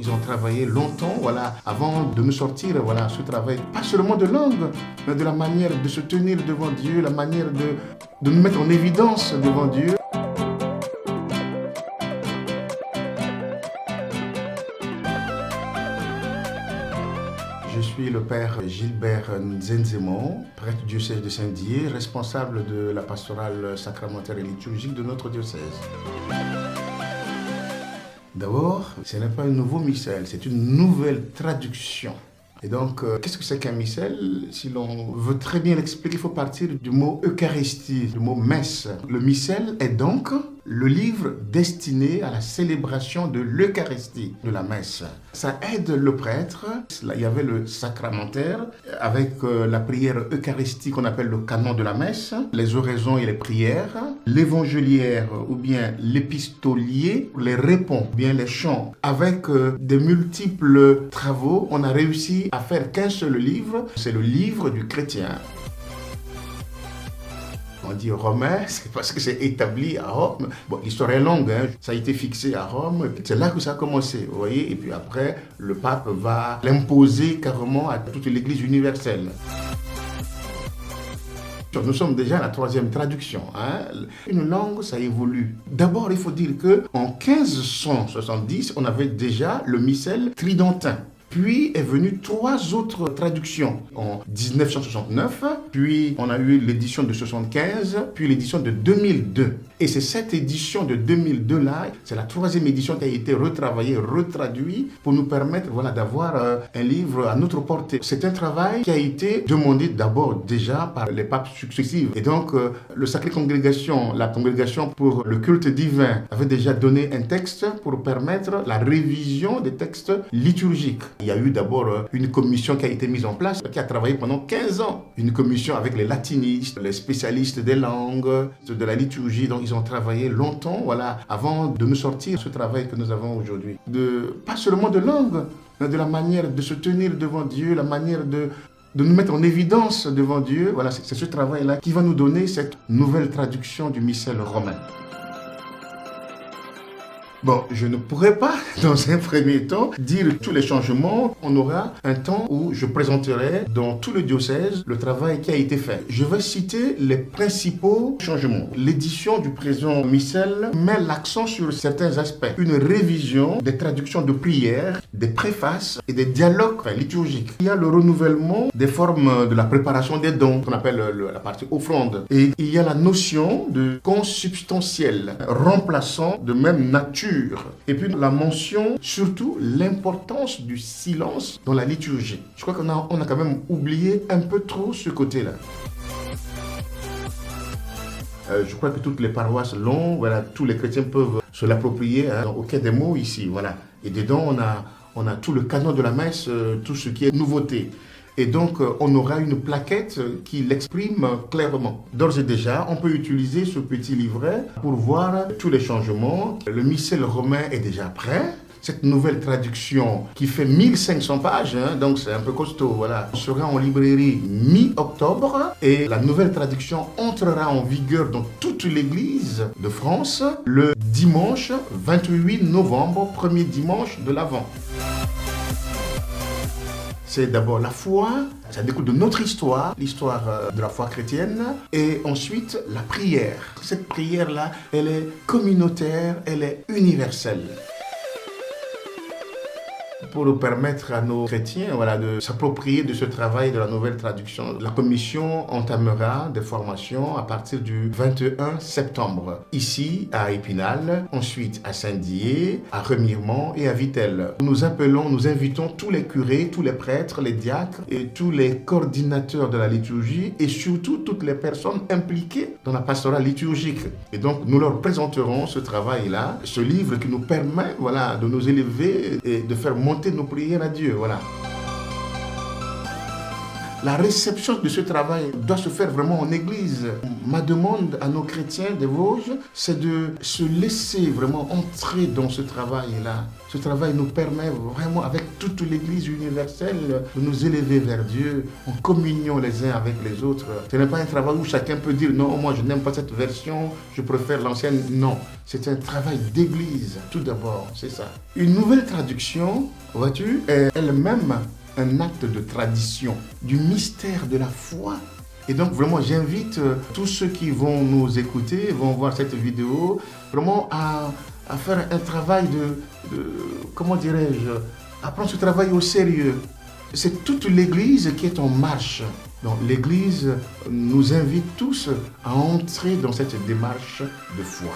Ils ont travaillé longtemps, voilà, avant de nous sortir, voilà, ce travail, pas seulement de langue, mais de la manière de se tenir devant Dieu, la manière de nous mettre en évidence devant Dieu. Je suis le père Gilbert Nzenzemo, prêtre du diocèse de Saint-Dié, responsable de la pastorale sacramentaire et liturgique de notre diocèse. D'abord, ce n'est pas un nouveau missel, c'est une nouvelle traduction. Et donc, qu'est-ce que c'est qu'un missel? Si l'on veut très bien l'expliquer, il faut partir du mot Eucharistie, du mot messe. Le missel est donc le livre destiné à la célébration de l'Eucharistie, de la messe. Ça aide le prêtre. Il y avait le sacramentaire avec la prière eucharistique qu'on appelle le canon de la messe, les oraisons et les prières, l'évangéliaire ou bien l'épistolier les répond, ou bien les chants. Avec des multiples travaux, on a réussi à faire qu'un seul livre, c'est le livre du chrétien. On dit romain, c'est parce que c'est établi à Rome. Bon, l'histoire est longue, hein. Ça a été fixé à Rome. C'est là que ça a commencé, vous voyez. Et puis après, le pape va l'imposer carrément à toute l'Église universelle. Nous sommes déjà à la 3e traduction. Hein. Une langue, ça évolue. D'abord, il faut dire qu'en 1570, on avait déjà le missel tridentin. Puis est venue 3 autres traductions en 1969, puis on a eu l'édition de 75, puis l'édition de 2002. Et c'est cette édition de 2002-là, c'est la 3e édition qui a été retravaillée, retraduite pour nous permettre d'avoir un livre à notre portée. C'est un travail qui a été demandé d'abord déjà par les papes successifs. Et donc, le Sacrée Congrégation, la Congrégation pour le culte divin, avait déjà donné un texte pour permettre la révision des textes liturgiques. Il y a eu d'abord une commission qui a été mise en place, qui a travaillé pendant 15 ans. Une commission avec les latinistes, les spécialistes des langues, de la liturgie. Donc ils ont travaillé longtemps, avant de nous sortir ce travail que nous avons aujourd'hui. Pas seulement de langue, mais de la manière de se tenir devant Dieu, la manière de nous mettre en évidence devant Dieu. Voilà, c'est ce travail-là qui va nous donner cette nouvelle traduction du missel romain. Bon, je ne pourrais pas, dans un premier temps, dire tous les changements. On aura un temps où je présenterai dans tout le diocèse le travail qui a été fait. Je vais citer les principaux changements. L'édition du présent missel met l'accent sur certains aspects. Une révision des traductions de prières, des préfaces et des dialogues liturgiques. Il y a le renouvellement des formes de la préparation des dons, qu'on appelle la partie offrande. Et il y a la notion de consubstantiel, remplaçant de même nature. Et puis la mention, surtout l'importance du silence dans la liturgie. Je crois qu'on a quand même oublié un peu trop ce côté-là. Je crois que toutes les paroisses l'ont, tous les chrétiens peuvent se l'approprier au quai des mots ici. Et dedans, on a tout le canon de la messe, tout ce qui est nouveauté. Et donc, on aura une plaquette qui l'exprime clairement. D'ores et déjà, on peut utiliser ce petit livret pour voir tous les changements. Le missel romain est déjà prêt. Cette nouvelle traduction qui fait 1500 pages, donc c'est un peu costaud, sera en librairie mi-octobre et la nouvelle traduction entrera en vigueur dans toute l'Église de France le dimanche 28 novembre, premier dimanche de l'Avent. C'est d'abord la foi, ça découle de notre histoire, l'histoire de la foi chrétienne, et ensuite la prière. Cette prière-là, elle est communautaire, elle est universelle. Pour permettre à nos chrétiens de s'approprier de ce travail de la nouvelle traduction, la commission entamera des formations à partir du 21 septembre, ici à Épinal, ensuite à Saint-Dié, à Remiremont et à Vittel. Nous invitons tous les curés, tous les prêtres, les diacres et tous les coordinateurs de la liturgie et surtout toutes les personnes impliquées dans la pastorale liturgique. Et donc nous leur présenterons ce travail-là, ce livre qui nous permet de nous élever et de faire monter nos prières à Dieu. La réception de ce travail doit se faire vraiment en église. Ma demande à nos chrétiens des Vosges, c'est de se laisser vraiment entrer dans ce travail-là. Ce travail nous permet vraiment, avec toute l'église universelle, de nous élever vers Dieu en communion les uns avec les autres. Ce n'est pas un travail où chacun peut dire non, moi je n'aime pas cette version, je préfère l'ancienne. Non, c'est un travail d'église, tout d'abord, c'est ça. Une nouvelle traduction, vois-tu, est elle-même un acte de tradition, du mystère de la foi. Et donc vraiment j'invite tous ceux qui vont nous écouter, vont voir cette vidéo, vraiment à faire un travail comment dirais-je, à prendre ce travail au sérieux. C'est toute l'Église qui est en marche. Donc l'Église nous invite tous à entrer dans cette démarche de foi.